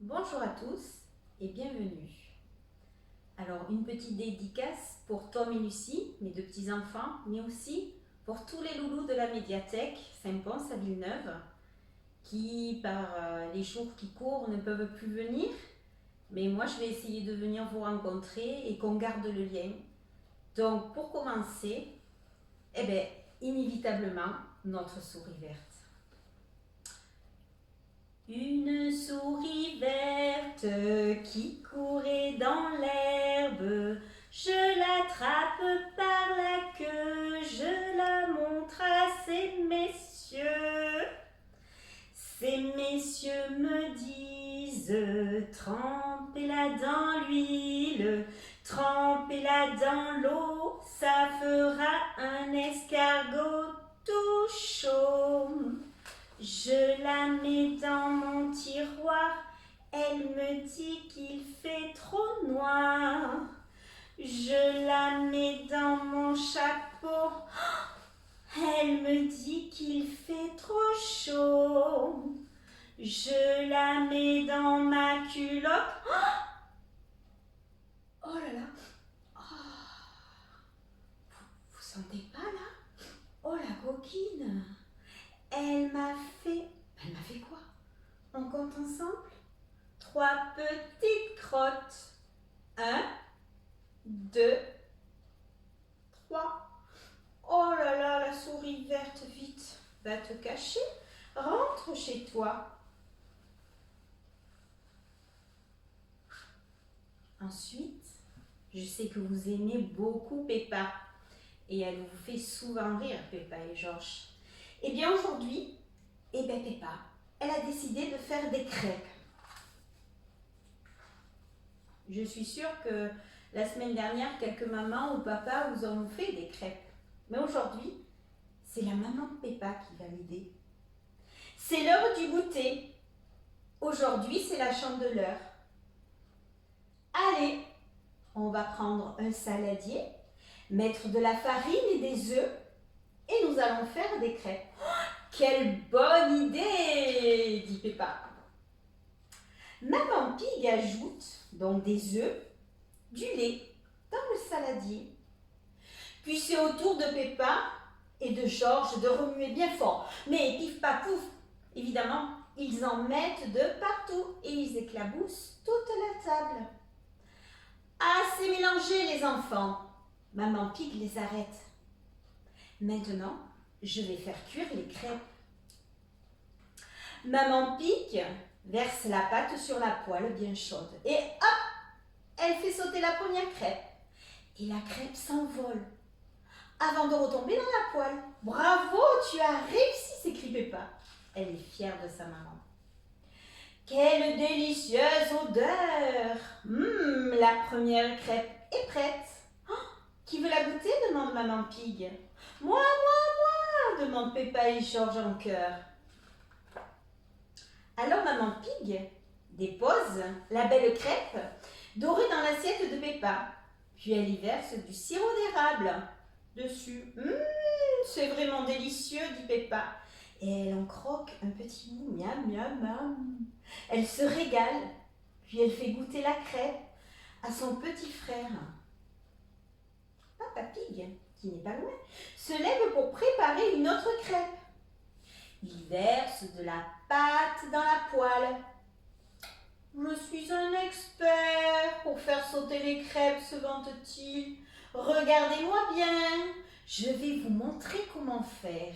Bonjour à tous et bienvenue. Alors, une petite dédicace pour Tom et Lucie, mes deux petits-enfants, mais aussi pour tous les loulous de la médiathèque Saint-Pons à Villeneuve, qui, par les jours qui courent, ne peuvent plus venir. Mais moi, je vais essayer de venir vous rencontrer et qu'on garde le lien. Donc, pour commencer, inévitablement, notre souris verte. Une souris verte qui courait dans l'herbe, je l'attrape par la queue, je la montre à ces messieurs. Ces messieurs me disent, trempez-la dans l'huile, trempez-la dans l'eau, ça fera un escargot tout chaud. Je la mets dans mon tiroir, elle me dit qu'il fait trop noir. Je la mets dans mon chapeau, elle me dit qu'il fait trop chaud. Je la mets dans ma culotte. Oh là là, vous sentez pas là? Oh la coquine, elle m'a fait quoi? On compte ensemble? 3 petites crottes. 1, 2, 3. Oh là là, la souris verte, vite, va te cacher. Rentre chez toi. Ensuite, je sais que vous aimez beaucoup Peppa. Et elle vous fait souvent rire, Peppa et Georges. Eh bien aujourd'hui, Peppa, elle a décidé de faire des crêpes. Je suis sûre que la semaine dernière, quelques mamans ou papas vous ont fait des crêpes. Mais aujourd'hui, c'est la maman Peppa qui va l'aider. C'est l'heure du goûter. Aujourd'hui, c'est la chandeleur. Allez, on va prendre un saladier, mettre de la farine et des œufs et nous allons faire des crêpes. Quelle bonne idée, dit Peppa. Maman Pig ajoute donc des œufs, du lait dans le saladier. Puis c'est au tour de Peppa et de Georges de remuer bien fort. Mais pif paf pouf, évidemment, ils en mettent de partout et ils éclaboussent toute la table. Assez mélangé les enfants. Maman Pig les arrête. Maintenant, je vais faire cuire les crêpes. Maman Pig verse la pâte sur la poêle bien chaude et hop, elle fait sauter la première crêpe. Et la crêpe s'envole avant de retomber dans la poêle. Bravo, tu as réussi, s'écrie Peppa. Elle est fière de sa maman. Quelle délicieuse odeur! La première crêpe est prête. Oh, qui veut la goûter? Demande Maman Pig. Moi, demande Peppa et Georges en chœur. Alors Maman Pig dépose la belle crêpe dorée dans l'assiette de Peppa. Puis elle y verse du sirop d'érable dessus. C'est vraiment délicieux, dit Peppa. Et elle en croque un petit bout. Miam, miam, miam. Elle se régale. Puis elle fait goûter la crêpe à son petit frère. Papa Pig, qui n'est pas loin, se lève pour préparer une autre crêpe. Il verse de la pâte dans la poêle. Je suis un expert pour faire sauter les crêpes, se vante-t-il. Regardez-moi bien, je vais vous montrer comment faire.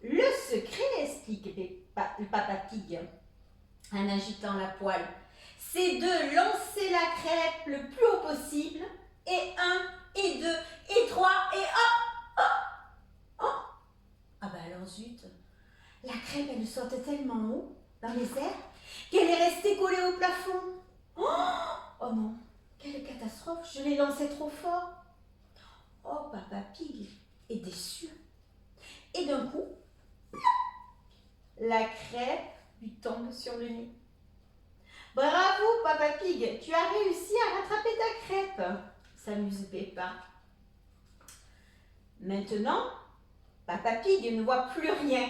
Le secret, explique Papa Pig en agitant la poêle, c'est de lancer la crêpe le plus haut possible. Et 1, et 2, et 3, et hop, hop, hop. Ah bah alors zut, la crêpe elle saute tellement haut dans les airs qu'elle est restée collée au plafond. Oh non, quelle catastrophe, je l'ai lancée trop fort. Oh, Papa Pig est déçu. Et d'un coup, la crêpe lui tombe sur le nez. Bravo, Papa Pig, tu as réussi à rattraper ta crêpe, s'amuse Peppa. Maintenant, Papa Pig ne voit plus rien.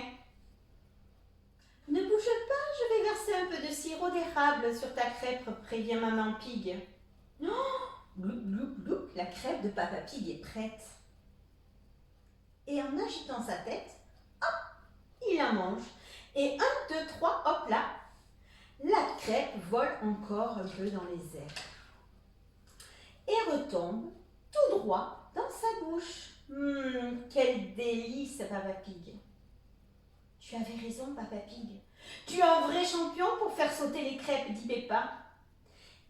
Ne bouge pas, je vais verser lancer un peu de sirop d'érable sur ta crêpe, prévient maman Pig. Oh, gloup, gloup, gloup, la crêpe de Papa Pig est prête. Et en agitant sa tête, hop, il la mange. Et 1, 2, 3, hop là, la crêpe vole encore un peu dans les airs. Et retombe tout droit dans sa bouche. Quel délice, Papa Pig. Tu avais raison, Papa Pig. Tu es un vrai champion pour faire sauter les crêpes, dit Peppa.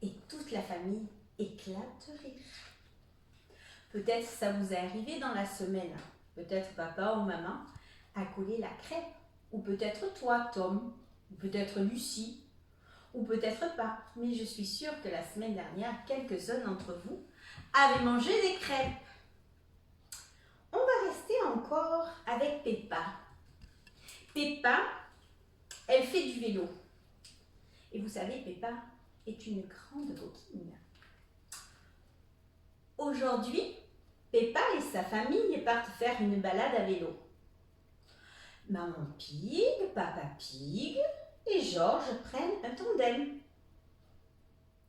Et toute la famille éclate de rire. Peut-être ça vous est arrivé dans la semaine. Peut-être papa ou maman a collé la crêpe. Ou peut-être toi, Tom. Ou peut-être Lucie. Ou peut-être pas. Mais je suis sûre que la semaine dernière, quelques-uns d'entre vous avaient mangé des crêpes. On va rester encore avec Peppa. Peppa, elle fait du vélo. Et vous savez, Peppa est une grande coquine. Aujourd'hui, Peppa et sa famille partent faire une balade à vélo. Maman Pig, Papa Pig et Georges prennent un tandem.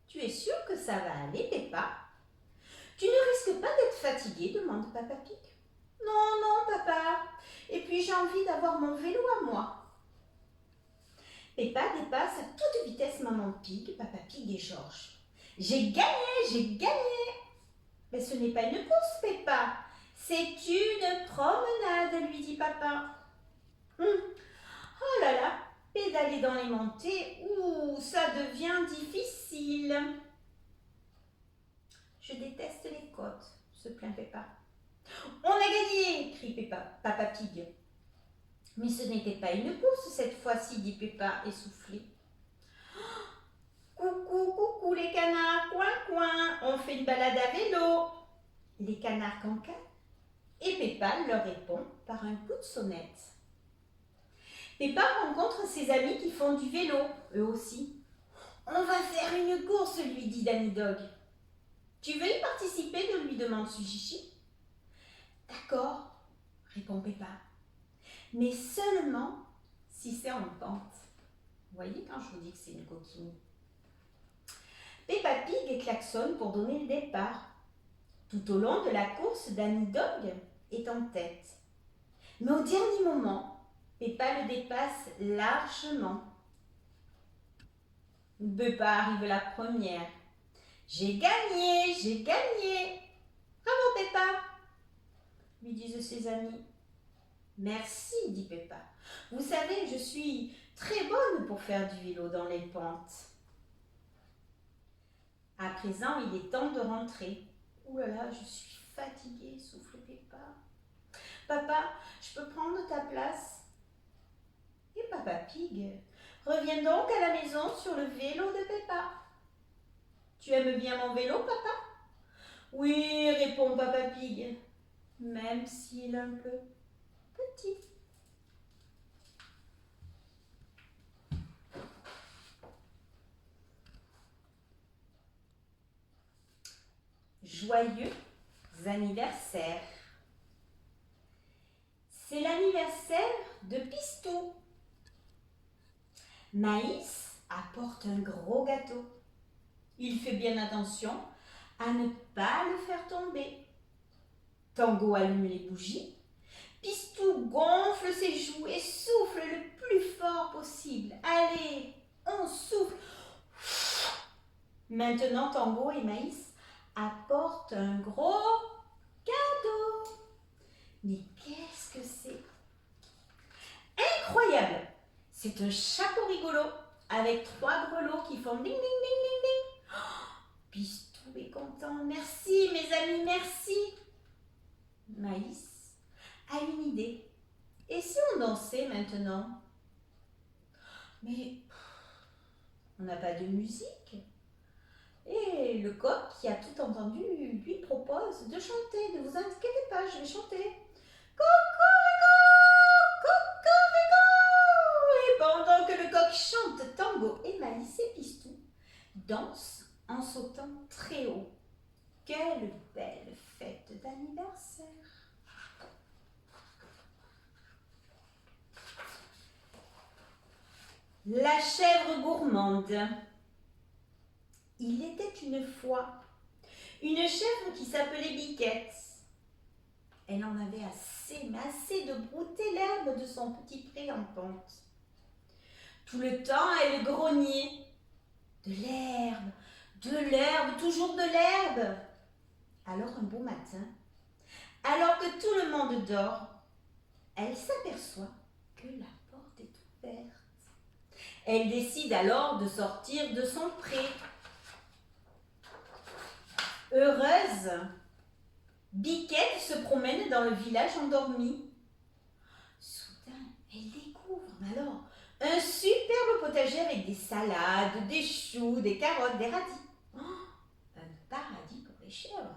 Tu es sûre que ça va aller, Peppa? Tu ne risques pas d'être fatiguée, demande Papa Pig. Non, non, papa. Et puis j'ai envie d'avoir mon vélo à moi. Peppa dépasse à toute vitesse Maman Pig, Papa Pig et Georges. J'ai gagné, j'ai gagné. Mais ce n'est pas une course, Peppa. C'est une promenade, lui dit papa. Oh là là, pédaler dans les montées, ça devient difficile. Je déteste les côtes, se plaint Peppa. On a gagné, crie Papa Pig. Mais ce n'était pas une course cette fois-ci, dit Peppa essoufflée. Coucou, coucou les canards, coin, coin, on fait une balade à vélo. Les canards cancanent et Peppa leur répond par un coup de sonnette. Peppa rencontre ses amis qui font du vélo, eux aussi. On va faire une course, lui dit Danny Dog. Tu veux y participer, lui demande Sujichi. D'accord, répond Peppa. Mais seulement si c'est en pente. Vous voyez quand je vous dis que c'est une coquine. Peppa Pig klaxonne pour donner le départ. Tout au long de la course, Danny Dog est en tête. Mais au dernier moment, Peppa le dépasse largement. Peppa arrive la première. J'ai gagné, j'ai gagné. Bravo Peppa, lui disent ses amis. Merci, dit Peppa. Vous savez, je suis très bonne pour faire du vélo dans les pentes. À présent, il est temps de rentrer. Ouh là là, je suis fatiguée, souffle Peppa. Papa, je peux prendre ta place? Et Papa Pig revient donc à la maison sur le vélo de Peppa. Tu aimes bien mon vélo, papa? Oui, répond Papa Pig, même s'il est un peu petit. Joyeux anniversaire. C'est l'anniversaire de Pistou. Maïs apporte un gros gâteau. Il fait bien attention à ne pas le faire tomber. Tango allume les bougies. Pistou gonfle ses joues et souffle le plus fort possible. Allez, on souffle. Maintenant, Tango et Maïs apportent un gros cadeau. Mais qu'est-ce que c'est? Incroyable! C'est un chapeau rigolo avec 3 grelots qui font ding ding ding ding ding. Oh, Pistou est content. Merci mes amis, merci. Maïs a une idée. Et si on dansait maintenant? Mais on n'a pas de musique. Et le coq qui a tout entendu lui propose de chanter. Ne vous inquiétez pas, je vais chanter. Cocorico, cocorico. Et pendant que le coq chante, Tango et Maïs et Pistou dansent en sautant très haut. Quelle belle fête d'anniversaire! La chèvre gourmande. Il était une fois une chèvre qui s'appelait Biquette. Elle en avait assez, mais assez de brouter l'herbe de son petit pré en pente. Tout le temps, elle grognait. De l'herbe, toujours de l'herbe. Alors un beau matin, alors que tout le monde dort, elle s'aperçoit que la porte est ouverte. Elle décide alors de sortir de son pré. Heureuse, Biquette se promène dans le village endormi. Soudain, elle découvre alors un superbe potager avec des salades, des choux, des carottes, des radis. Oh, un paradis pour les chèvres.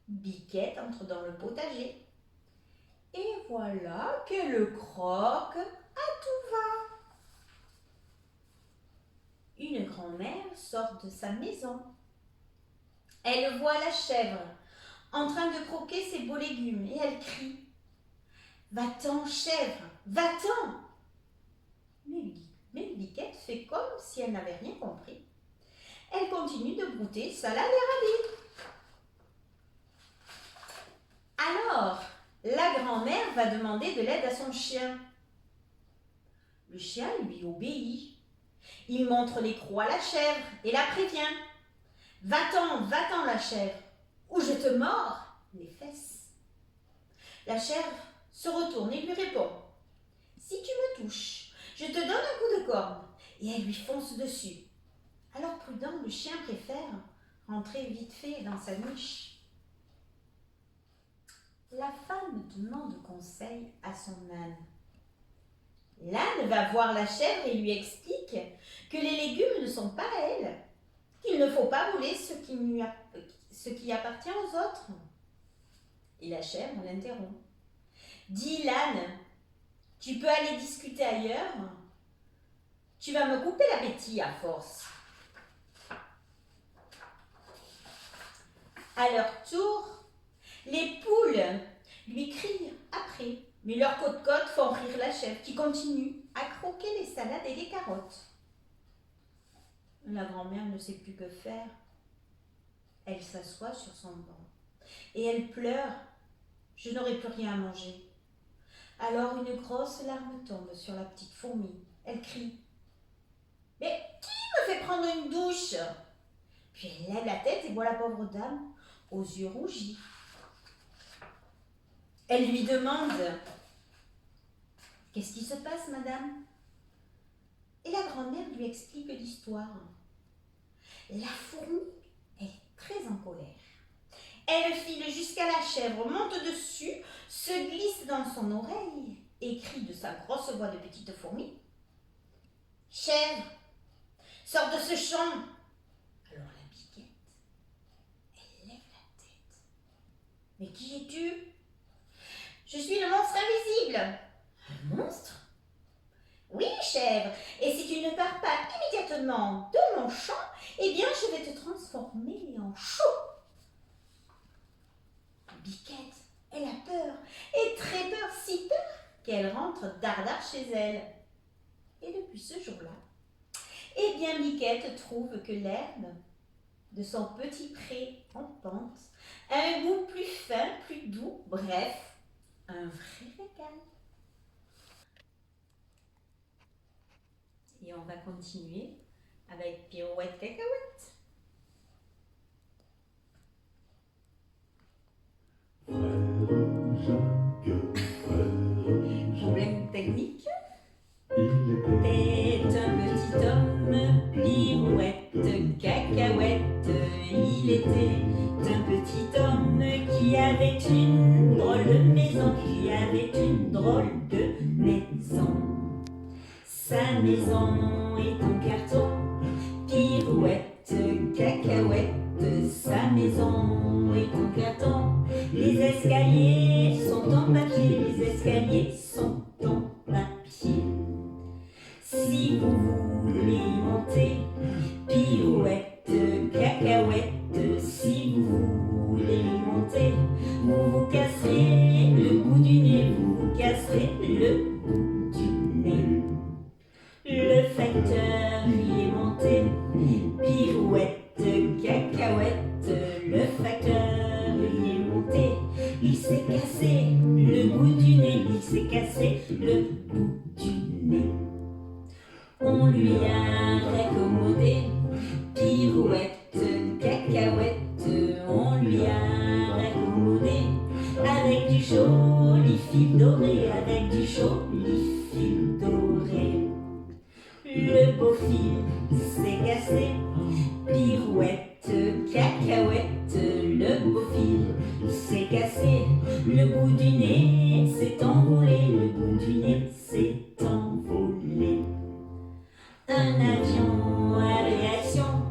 Biquette entre dans le potager. Et voilà qu'elle croque à tout va. Une grand-mère sort de sa maison. Elle voit la chèvre en train de croquer ses beaux légumes et elle crie « Va-t'en, chèvre, va-t'en » Mais Biquette fait comme si elle n'avait rien compris. Elle continue de brouter salade et radis. Alors, la grand-mère va demander de l'aide à son chien. Le chien lui obéit. Il montre les crocs à la chèvre et la prévient. Va-t'en la chèvre, ou je te mords les fesses. La chèvre se retourne et lui répond. Si tu me touches, je te donne un coup de corne. Et elle lui fonce dessus. Alors prudent, le chien préfère rentrer vite fait dans sa niche. La femme demande conseil à son âne. L'âne va voir la chèvre et lui explique que les légumes ne sont pas à elle, qu'il ne faut pas voler ce qui appartient aux autres. Et la chèvre l'interrompt. Dis l'âne, tu peux aller discuter ailleurs, tu vas me couper l'appétit à force. À leur tour, les poules lui crient après, mais leurs côtes-côtes font rire la chèvre qui continue à croquer les salades et les carottes. La grand-mère ne sait plus que faire. Elle s'assoit sur son banc et elle pleure. Je n'aurai plus rien à manger. Alors une grosse larme tombe sur la petite fourmi. Elle crie. Mais qui me fait prendre une douche? Puis elle lève la tête et voit la pauvre dame aux yeux rougis. Elle lui demande. Qu'est-ce qui se passe, madame? Et la grand-mère lui explique l'histoire. La fourmi est très en colère. Elle file jusqu'à la chèvre, monte dessus, se glisse dans son oreille et crie de sa grosse voix de petite fourmi. « Chèvre, sors de ce champ !» Alors la Biquette, elle lève la tête. « Mais qui es-tu ?»« Je suis le monstre invisible. »« Un monstre ? » Oui, chèvre, et si tu ne pars pas immédiatement de mon champ, eh bien je vais te transformer en chou. Biquette, elle a peur, et très peur, si peur, qu'elle rentre dardard chez elle. Et depuis ce jour-là, eh bien Biquette trouve que l'herbe de son petit pré en pente a un goût plus fin, plus doux, bref, un vrai régal. Et on va continuer avec pirouette cacahuète. Problème technique. C'est un petit homme, pirouette cacahuète. Il était un petit homme qui avait une drôle de maison, Sa maison est en carton, pirouette, cacahuète. Sa maison est en carton. Les escaliers sont en papier, Si vous voulez y monter, pirouette, cacahuète. Si vous voulez y monter, vous vous casserez le bout du nez, nez, il s'est cassé le bout du nez. On lui a raccommodé pirouette, cacahuète, on lui a raccommodé avec du joli fil doré, avec du joli fil doré. Le beau fil s'est cassé, pirouette, cacahuète, le beau fil s'est cassé, le bout du nez s'est envolé, le bout du nez s'est envolé. Un avion à réaction,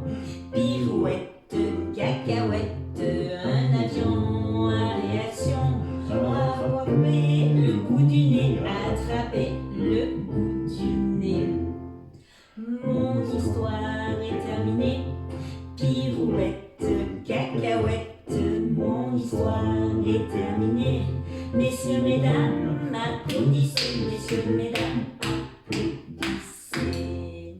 pirouette, cacahuète, un avion à réaction, attraper le bout du nez, attraper le bout du nez. Mon histoire est terminée, pirouette, cacahuète, mon histoire est terminée. Messieurs, mesdames, applaudissez, messieurs, mesdames, applaudissez.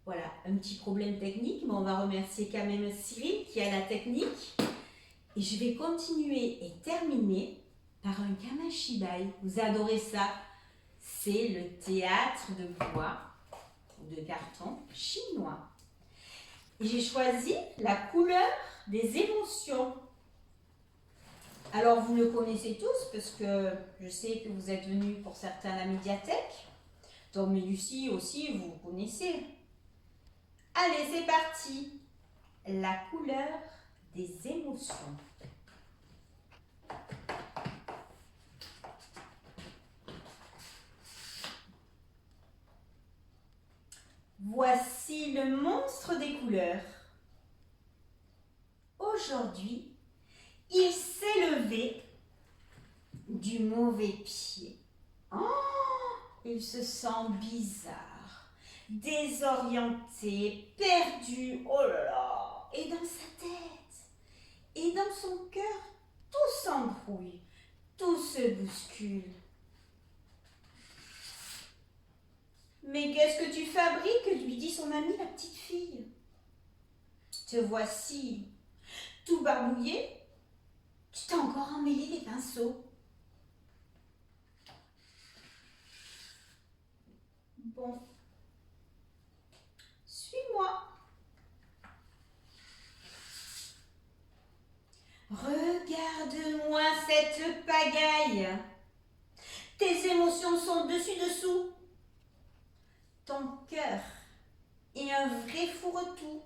Voilà, un petit problème technique, mais on va remercier quand même Cyril qui a la technique. Et je vais continuer et terminer par un kamashibai. Vous adorez ça? C'est le théâtre de bois ou de carton chinois. Et j'ai choisi la couleur des émotions. Alors vous le connaissez tous parce que je sais que vous êtes venus pour certains à la médiathèque. Tom et Lucie aussi, vous connaissez. Allez, c'est parti. La couleur des émotions. Voici le monstre des couleurs. Aujourd'hui, il s'est levé du mauvais pied. Oh, il se sent bizarre, désorienté, perdu. Oh là là! Et dans sa tête, et dans son cœur, tout s'embrouille, tout se bouscule. Mais qu'est-ce que tu fabriques? Lui dit son amie la petite fille. Te voici tout barbouillé. Tu t'es encore emmêlé les pinceaux. Bon, suis-moi. Regarde-moi cette pagaille. Tes émotions sont dessus-dessous. Ton cœur est un vrai fourre-tout.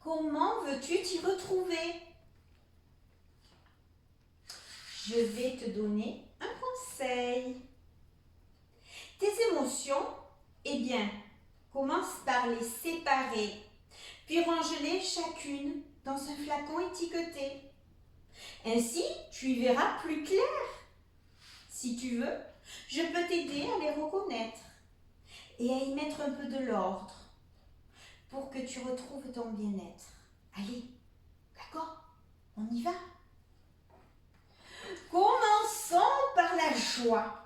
Comment veux-tu t'y retrouver? Je vais te donner un conseil. Tes émotions, eh bien, commence par les séparer, puis range-les chacune dans un flacon étiqueté. Ainsi, tu y verras plus clair. Si tu veux, je peux t'aider à les reconnaître et à y mettre un peu de l'ordre pour que tu retrouves ton bien-être. Allez, d'accord? On y va. Commençons par la joie.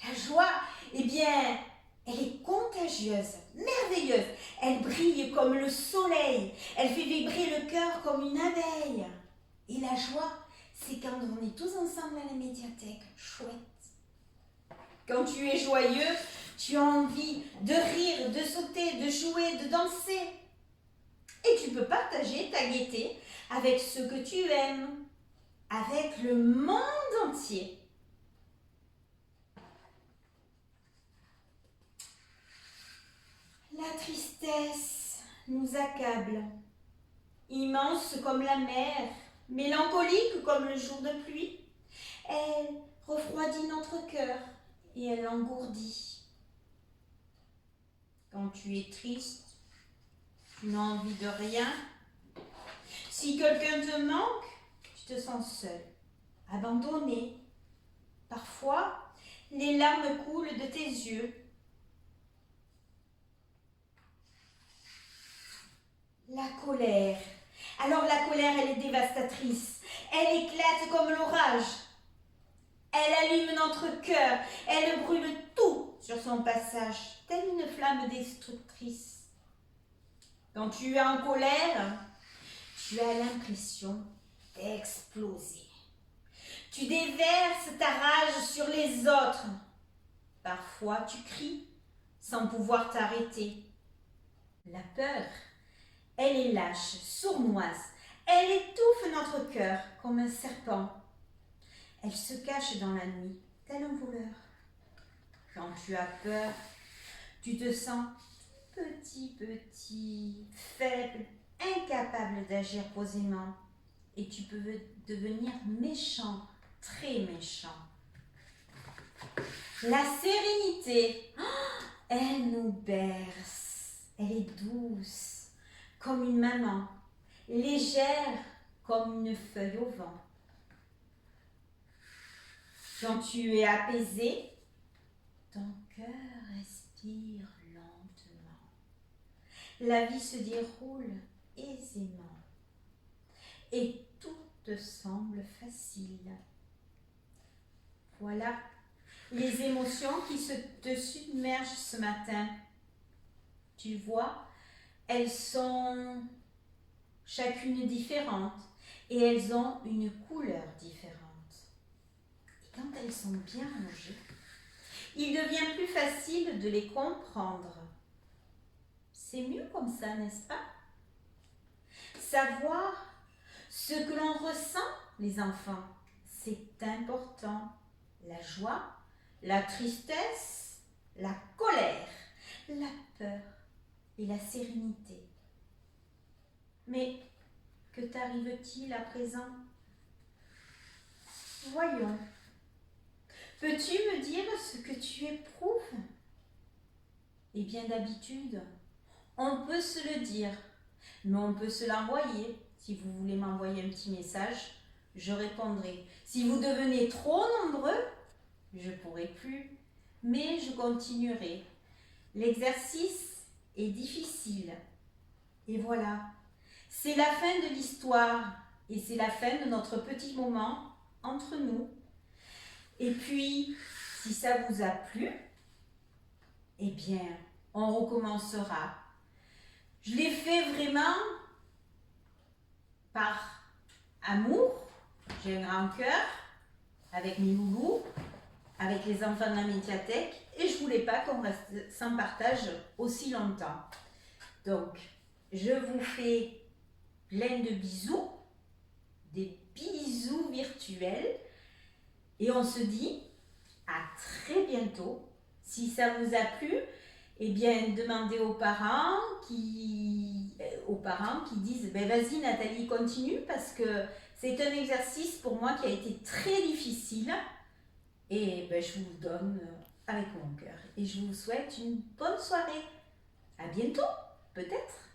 La joie, eh bien, elle est contagieuse, merveilleuse. Elle brille comme le soleil. Elle fait vibrer le cœur comme une abeille. Et la joie, c'est quand on est tous ensemble à la médiathèque. Chouette. Quand tu es joyeux, tu as envie de rire, de sauter, de jouer, de danser. Et tu peux partager ta gaieté avec ceux que tu aimes, avec le monde entier. La tristesse nous accable, immense comme la mer, mélancolique comme le jour de pluie. Elle refroidit notre cœur et elle l'engourdit. Quand tu es triste, tu n'as envie de rien. Si quelqu'un te manque, tu te sens seul, abandonné. Parfois, les larmes coulent de tes yeux. La colère. Alors la colère, elle est dévastatrice. Elle éclate comme l'orage. Elle allume notre cœur. Elle brûle tout sur son passage, telle une flamme destructrice. Quand tu es en colère, tu as l'impression d'exploser. Tu déverses ta rage sur les autres. Parfois, tu cries sans pouvoir t'arrêter. La peur, elle est lâche, sournoise. Elle étouffe notre cœur comme un serpent. Elle se cache dans la nuit, tel un voleur. Quand tu as peur, tu te sens petit, faible, incapable d'agir posément. Et tu peux devenir méchant, très méchant. La sérénité, elle nous berce. Elle est douce, comme une maman, légère comme une feuille au vent. Quand tu es apaisé, ton cœur respire lentement. La vie se déroule aisément et tout te semble facile. Voilà les émotions qui te submergent ce matin. Tu vois, elles sont chacune différentes et elles ont une couleur différente. Et quand elles sont bien rangées, il devient plus facile de les comprendre. C'est mieux comme ça, n'est-ce pas? Savoir ce que l'on ressent, les enfants, c'est important. La joie, la tristesse, la colère, la peur et la sérénité. Mais que t'arrive-t-il à présent? Voyons. Peux-tu me dire ce que tu éprouves? Eh bien, d'habitude, on peut se le dire, mais on peut se l'envoyer. Si vous voulez m'envoyer un petit message, je répondrai. Si vous devenez trop nombreux, je ne pourrai plus, mais je continuerai. L'exercice est difficile. Et voilà, c'est la fin de l'histoire et c'est la fin de notre petit moment entre nous. Et puis, si ça vous a plu, eh bien, on recommencera. Je l'ai fait vraiment par amour. J'ai un grand cœur avec mes loulous, avec les enfants de la médiathèque et je ne voulais pas qu'on reste sans partage aussi longtemps. Donc, je vous fais plein de bisous, des bisous virtuels et on se dit à très bientôt. Si ça vous a plu, eh bien, demandez aux parents qui disent ben, vas-y Nathalie, continue parce que c'est un exercice pour moi qui a été très difficile et ben, je vous le donne avec mon cœur. Et je vous souhaite une bonne soirée. À bientôt, peut-être.